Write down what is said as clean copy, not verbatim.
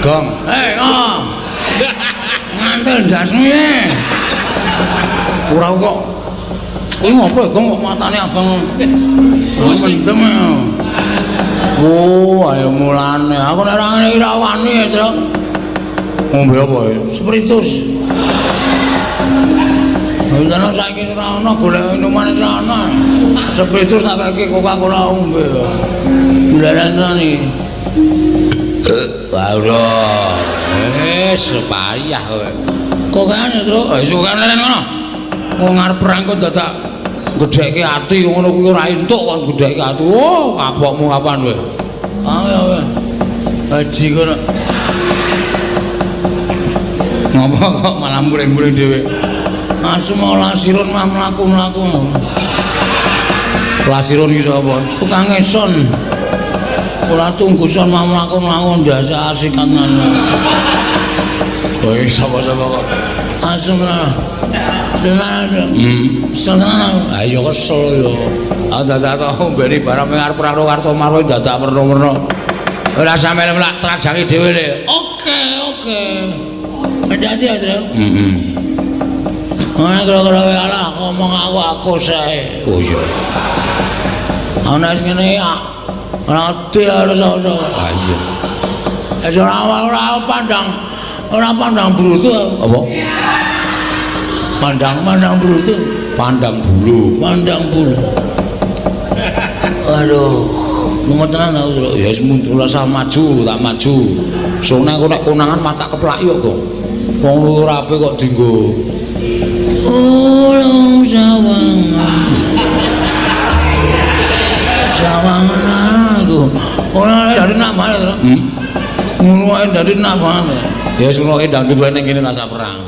Gong. Ngantel jasmu. Ora kok. Kuwi ngopo Gong kok matane abang. Mendem. Oh, ayo mulane. Aku nek ora ngene iki ra wani, Tru. Ngombe apa ya? Spiritus. Ana saiki ora ana golek minuman ora ana. Spiritus tak kaki Coca-Cola ombe. Bulanan iki. Waduh, sepayah kowe. Kok kene, Tru? Iso kene ngono. Wong arep perang kok dadak gedhekke ati ngono kuwi ora entuk kon gedhekke ati. Oh, kapokmu kapan kowe? Ya weh. Haji kono. Ngopo kok malah muring-muring dhewe? Asma lasirun mah mlaku-mlaku. Lasirun iki sapa? Tukang ngeson. Ora tunggusan mah mlaku-mlaku ndasa asikanan. Kowe sapa-sapa kok? Asma. Tenan. Tenan. Ayo kesel yo. Dadak ombeni barang arep perang Karto Marwa dadak werna-werna. Ora sampe mlak trajangi dhewe le. Oke. Mendati ya, Tru? Ana kira-kira alah ngomong aku sae. Oh iya. Ana ngene ya. Ora ati harus iso. Ah iya. Wis ora pandang brutu apa? Pandang brutu, pandang bulu. Aduh, ngomong tenan aku, Tru. Ya wis ora usah maju, tak maju. Soalnya aku nek konangan mata keplak yo kok. Wong luwih rapi kok dienggo. Ulung sawangan aku. Ora dari nak mana, Tru? Ngono ae dari nak mana? Ya wis ngono dangdut wae ning kene rasa perang.